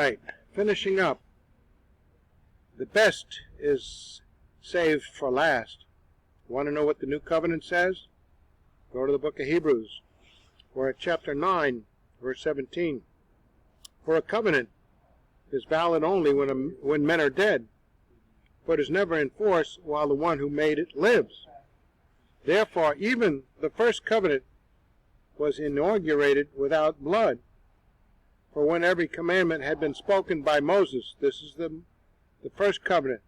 right, finishing up. The best is saved for last. Want to know what the New Covenant says? Go to the book of Hebrews. We're at chapter 9, verse 17. For a covenant is valid only when men are dead, but is never in force while the one who made it lives. Therefore, even the first covenant was inaugurated without blood. For when every commandment had been spoken by Moses, this is the first covenant,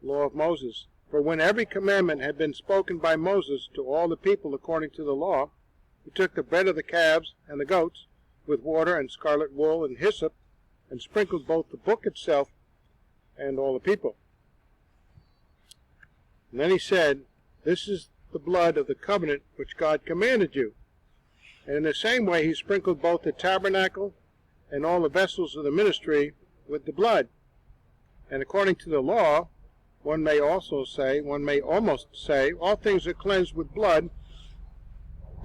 law of Moses. For when every commandment had been spoken by Moses to all the people according to the law, he took the bread of the calves and the goats with water and scarlet wool and hyssop, and sprinkled both the book itself and all the people. And then he said, this is the blood of the covenant which God commanded you. And in the same way he sprinkled both the tabernacle and all the vessels of the ministry with the blood. And according to the law, one may almost say, all things are cleansed with blood,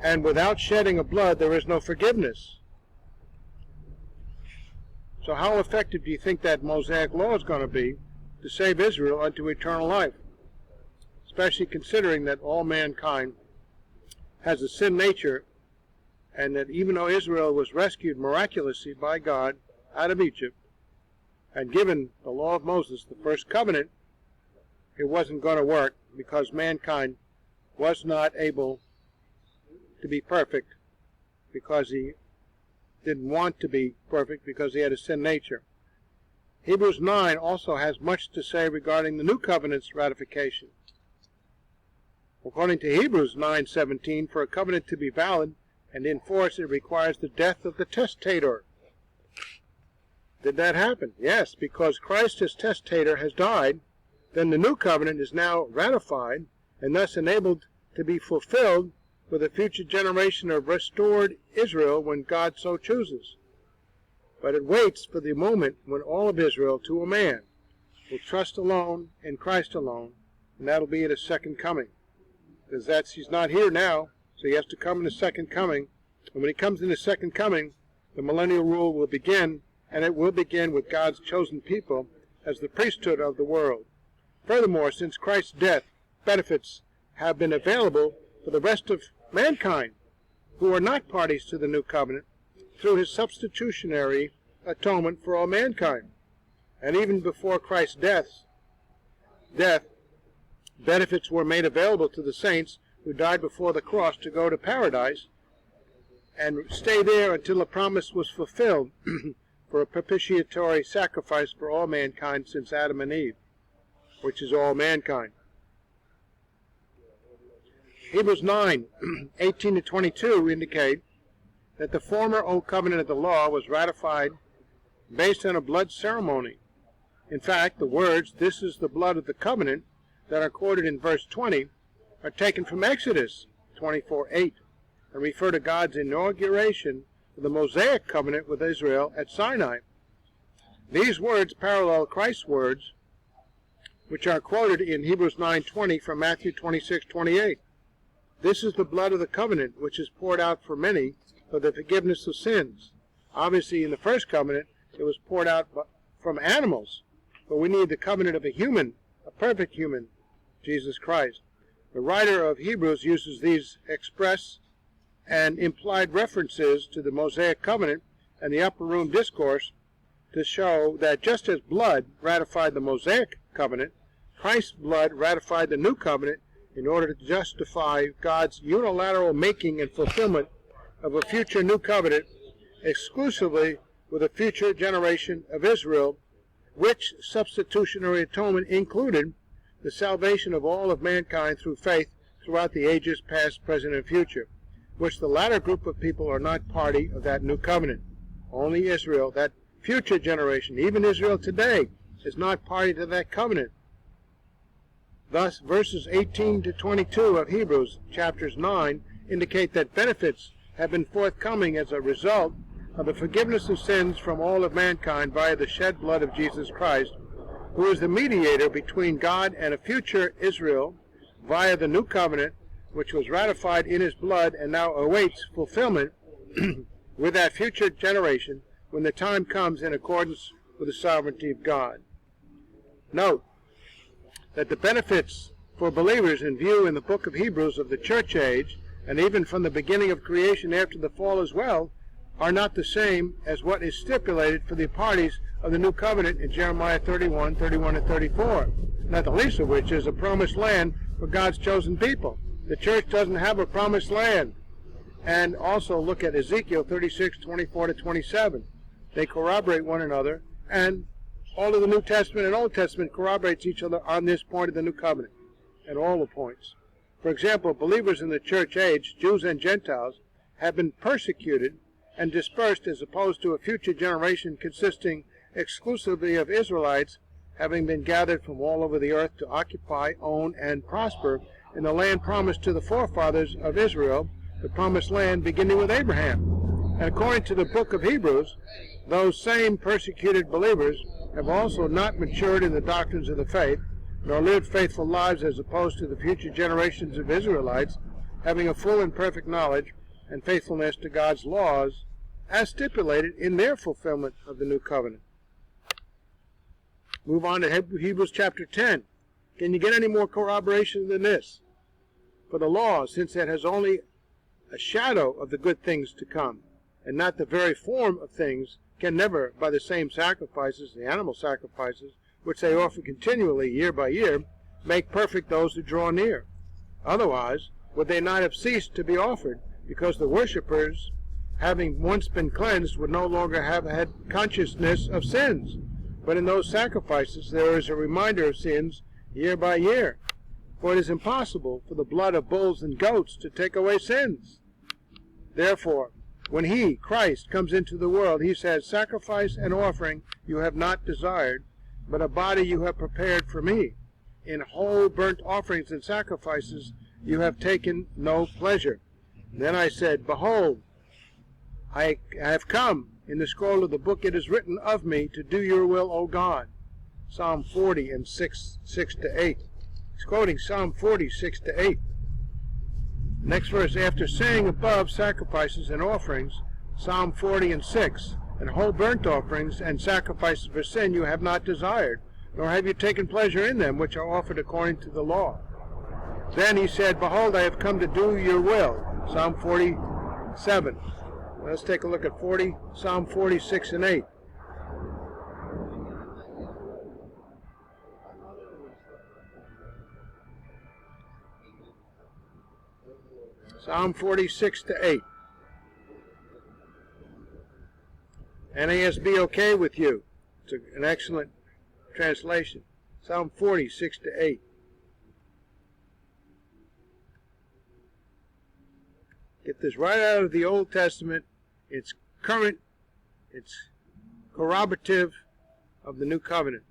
and without shedding of blood there is no forgiveness. So how effective do you think that Mosaic law is going to be to save Israel unto eternal life? Especially considering that all mankind has a sin nature, and that even though Israel was rescued miraculously by God out of Egypt and given the law of Moses, the first covenant, it wasn't going to work because mankind was not able to be perfect, because he didn't want to be perfect because he had a sin nature. Hebrews 9 also has much to say regarding the new covenant's ratification. According to Hebrews 9:17, for a covenant to be valid and in force, it requires the death of the testator. Did that happen? Yes, because Christ as testator has died, then the new covenant is now ratified and thus enabled to be fulfilled for the future generation of restored Israel when God so chooses. But it waits for the moment when all of Israel, to a man, will trust alone in Christ alone, and that'll be at his second coming. Because he's not here now, so he has to come in the second coming. And when he comes in the second coming, the millennial rule will begin, and it will begin with God's chosen people as the priesthood of the world. Furthermore, since Christ's death, benefits have been available for the rest of mankind who are not parties to the new covenant through his substitutionary atonement for all mankind. And even before Christ's death, benefits were made available to the saints who died before the cross to go to paradise and stay there until the promise was fulfilled for a propitiatory sacrifice for all mankind since Adam and Eve, which is all mankind. Hebrews 9:18-22 indicate that the former old covenant of the law was ratified based on a blood ceremony. In fact, the words, this is the blood of the covenant, that are quoted in verse 20 are taken from Exodus 24:8 and refer to God's inauguration of the Mosaic Covenant with Israel at Sinai. These words parallel Christ's words, which are quoted in Hebrews 9:20 from Matthew 26:28. This is the blood of the covenant, which is poured out for many for the forgiveness of sins. Obviously, in the first covenant, it was poured out from animals, but we need the covenant of a human, a perfect human, Jesus Christ. The writer of Hebrews uses these express and implied references to the Mosaic Covenant and the Upper Room Discourse to show that just as blood ratified the Mosaic Covenant, Christ's blood ratified the New Covenant in order to justify God's unilateral making and fulfillment of a future New Covenant exclusively with a future generation of Israel, which substitutionary atonement included the salvation of all of mankind through faith throughout the ages past, present, and future, which the latter group of people are not party of that new covenant. Only Israel, that future generation, even Israel today, is not party to that covenant. Thus, verses 18-22 of Hebrews, chapters 9, indicate that benefits have been forthcoming as a result of the forgiveness of sins from all of mankind via the shed blood of Jesus Christ, who is the mediator between God and a future Israel via the new covenant, which was ratified in his blood and now awaits fulfillment with that future generation when the time comes in accordance with the sovereignty of God. Note that the benefits for believers in view in the book of Hebrews of the church age, and even from the beginning of creation after the fall as well, are not the same as what is stipulated for the parties of the new covenant in Jeremiah 31, 31 and 34, not the least of which is a promised land for God's chosen people. The church doesn't have a promised land. And also look at Ezekiel 36, 24 to 27. They corroborate one another, and all of the New Testament and Old Testament corroborates each other on this point of the new covenant, at all the points. For example, believers in the church age, Jews and Gentiles, have been persecuted and dispersed as opposed to a future generation consisting exclusively of Israelites having been gathered from all over the earth to occupy, own, and prosper in the land promised to the forefathers of Israel, the promised land beginning with Abraham. And according to the book of Hebrews, those same persecuted believers have also not matured in the doctrines of the faith, nor lived faithful lives as opposed to the future generations of Israelites, having a full and perfect knowledge and faithfulness to God's laws, as stipulated in their fulfillment of the new covenant. Move on to Hebrews chapter 10. Can you get any more corroboration than this? For the law, since it has only a shadow of the good things to come, and not the very form of things, can never, by the same sacrifices, the animal sacrifices, which they offer continually year by year, make perfect those who draw near. Otherwise, would they not have ceased to be offered, because the worshippers, having once been cleansed, would no longer have had consciousness of sins. But in those sacrifices there is a reminder of sins year by year. For it is impossible for the blood of bulls and goats to take away sins. Therefore, when he, Christ, comes into the world, he says, "Sacrifice and offering you have not desired, but a body you have prepared for me. In whole burnt offerings and sacrifices you have taken no pleasure." Then I said, "Behold, I have come. In the scroll of the book it is written of me to do your will, O God." Psalm 40 and 6 to 8. He's quoting Psalm 40, 6 to 8. Next verse, after saying above sacrifices and offerings, Psalm 40 and 6, and whole burnt offerings and sacrifices for sin you have not desired, nor have you taken pleasure in them, which are offered according to the law. Then he said, "Behold, I have come to do your will." Psalm 47. Let's take a look at Psalm 46 and 8. Psalm 46 to 8. NASB okay with you? It's an excellent translation. Psalm 46 to 8. Get this right out of the Old Testament. It's current. It's corroborative of the new covenant.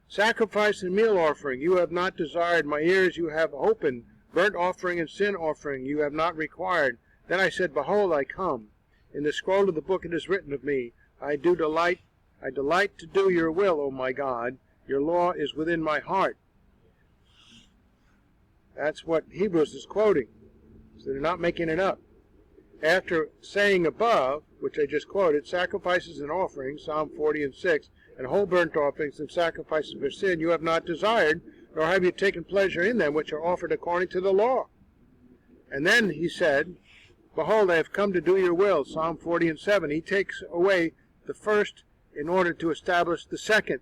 "Sacrifice and meal offering you have not desired. My ears you have opened. Burnt offering and sin offering you have not required. Then I said, Behold, I come. In the scroll of the book it is written of me, I delight to do your will, O my God. Your law is within my heart." That's what Hebrews is quoting. So they're not making it up. After saying above, which I just quoted, sacrifices and offerings, Psalm 40 and 6, and whole burnt offerings and sacrifices for sin you have not desired, nor have you taken pleasure in them, which are offered according to the law. And then he said, "Behold, I have come to do your will," Psalm 40 and 7. He takes away the first in order to establish the second.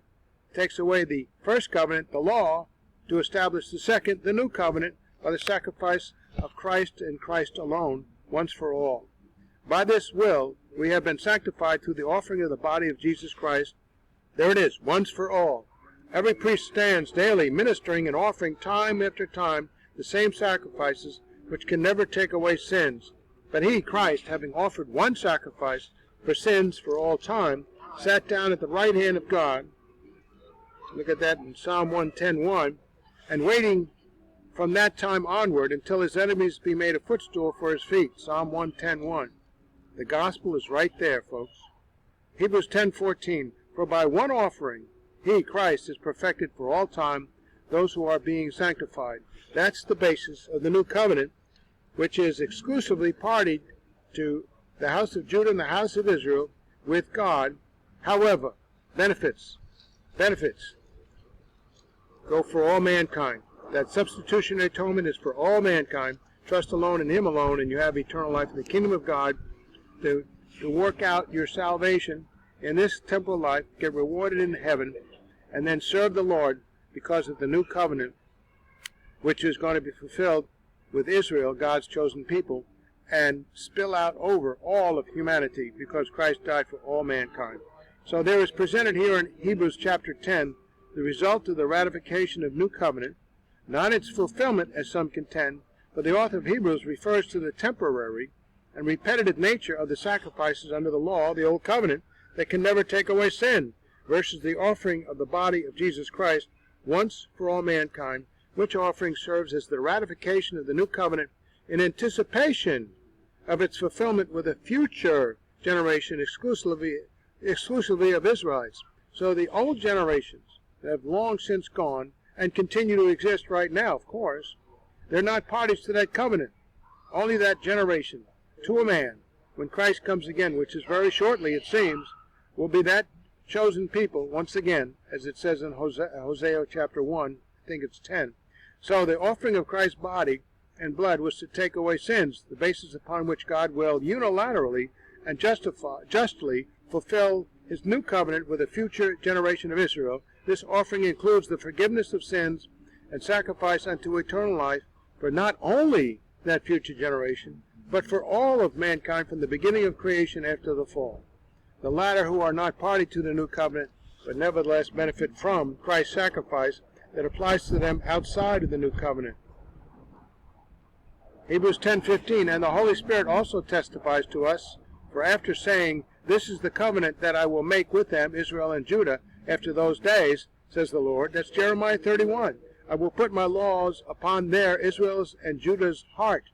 He takes away the first covenant, the law, to establish the second, the new covenant, by the sacrifice of Christ and Christ alone, once for all. By this will, we have been sanctified through the offering of the body of Jesus Christ. There it is, once for all. Every priest stands daily ministering and offering time after time the same sacrifices which can never take away sins. But he, Christ, having offered one sacrifice for sins for all time, sat down at the right hand of God. Look at that in Psalm 110:1. And waiting from that time onward until his enemies be made a footstool for his feet. Psalm 110:1. The gospel is right there, folks. Hebrews 10:14. For by one offering he, Christ, is perfected for all time those who are being sanctified. That's the basis of the new covenant, which is exclusively partied to the house of Judah and the house of Israel, with God. However, benefits go for all mankind. That substitutionary atonement is for all mankind. Trust alone in Him alone, and you have eternal life in the kingdom of God to work out your salvation in this temporal life, get rewarded in heaven, and then serve the Lord because of the new covenant, which is going to be fulfilled with Israel, God's chosen people, and spill out over all of humanity because Christ died for all mankind. So there is presented here in Hebrews chapter 10 the result of the ratification of new covenant, not its fulfillment as some contend, but the author of Hebrews refers to the temporary and repetitive nature of the sacrifices under the law, the old covenant, that can never take away sin, versus the offering of the body of Jesus Christ once for all mankind, which offering serves as the ratification of the new covenant in anticipation of its fulfillment with a future generation exclusively of Israelites. So the old generations that have long since gone and continue to exist right now, of course, they're not parties to that covenant. Only that generation, to a man, when Christ comes again, which is very shortly, it seems, will be that chosen people once again, as it says in Hosea chapter 1, I think it's 10. So the offering of Christ's body and blood was to take away sins, the basis upon which God will unilaterally and justly fulfill His new covenant with a future generation of Israel. This offering includes the forgiveness of sins and sacrifice unto eternal life for not only that future generation, but for all of mankind from the beginning of creation after the fall. The latter who are not party to the new covenant, but nevertheless benefit from Christ's sacrifice that applies to them outside of the new covenant. Hebrews 10:15, and the Holy Spirit also testifies to us, for after saying, this is the covenant that I will make with them, Israel and Judah, after those days, says the Lord. That's Jeremiah 31. I will put my laws upon their, Israel's and Judah's heart,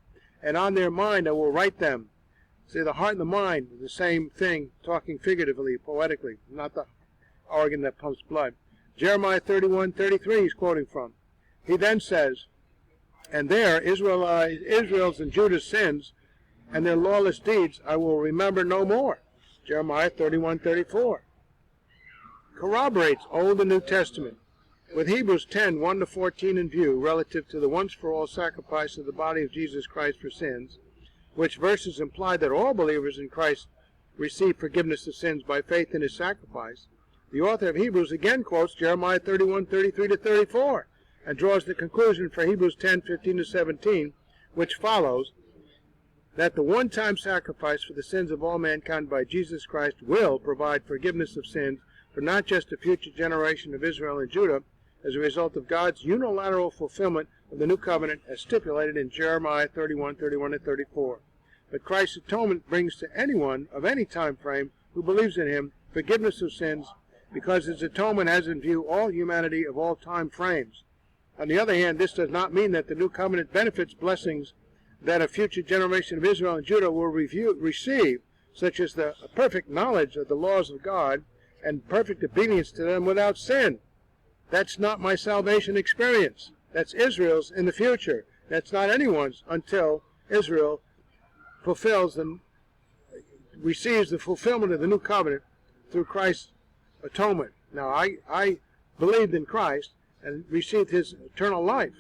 and on their mind I will write them. See, the heart and the mind are the same thing, talking figuratively, poetically, not the organ that pumps blood. Jeremiah 31:33 he's quoting from. He then says, and there Israel's and Judah's sins and their lawless deeds I will remember no more. Jeremiah 31:34. Corroborates Old and New Testament. With Hebrews 10:1-14 in view, relative to the once-for-all sacrifice of the body of Jesus Christ for sins, which verses imply that all believers in Christ receive forgiveness of sins by faith in His sacrifice, the author of Hebrews again quotes Jeremiah 31:33-34 and draws the conclusion for Hebrews 10:15-17, which follows, that the one-time sacrifice for the sins of all mankind by Jesus Christ will provide forgiveness of sins for not just a future generation of Israel and Judah, as a result of God's unilateral fulfillment of the new covenant as stipulated in Jeremiah 31:31-34. But Christ's atonement brings to anyone of any time frame who believes in Him forgiveness of sins, because His atonement has in view all humanity of all time frames. On the other hand, this does not mean that the new covenant benefits blessings that a future generation of Israel and Judah will receive, such as the perfect knowledge of the laws of God and perfect obedience to them without sin. That's not my salvation experience. That's Israel's in the future. That's not anyone's until Israel fulfills and receives the fulfillment of the new covenant through Christ's atonement. Now, I believed in Christ and received His eternal life,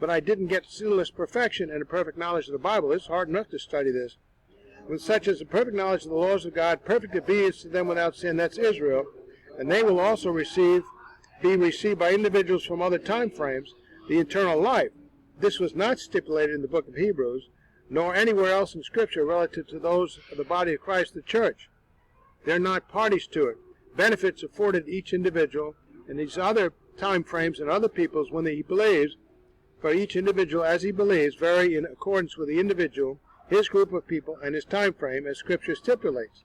but I didn't get sinless perfection and a perfect knowledge of the Bible. It's hard enough to study this. With such as a perfect knowledge of the laws of God, perfect obedience to them without sin, that's Israel, and they will also be received by individuals from other time frames, the eternal life. This was not stipulated in the book of Hebrews, nor anywhere else in Scripture relative to those of the body of Christ, the church. They're not parties to it. Benefits afforded each individual in these other time frames and other peoples when he believes, for each individual as he believes, vary in accordance with the individual, his group of people, and his time frame, as Scripture stipulates.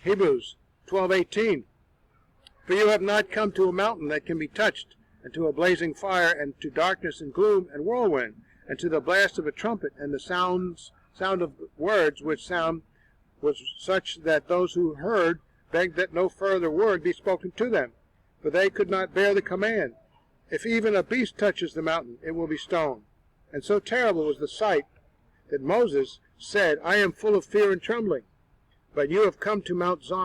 Hebrews 12:18. For you have not come to a mountain that can be touched, and to a blazing fire, and to darkness and gloom and whirlwind, and to the blast of a trumpet, and the sound of words, which sound was such that those who heard begged that no further word be spoken to them, for they could not bear the command. If even a beast touches the mountain, it will be stoned. And so terrible was the sight that Moses said, I am full of fear and trembling. But you have come to Mount Zion,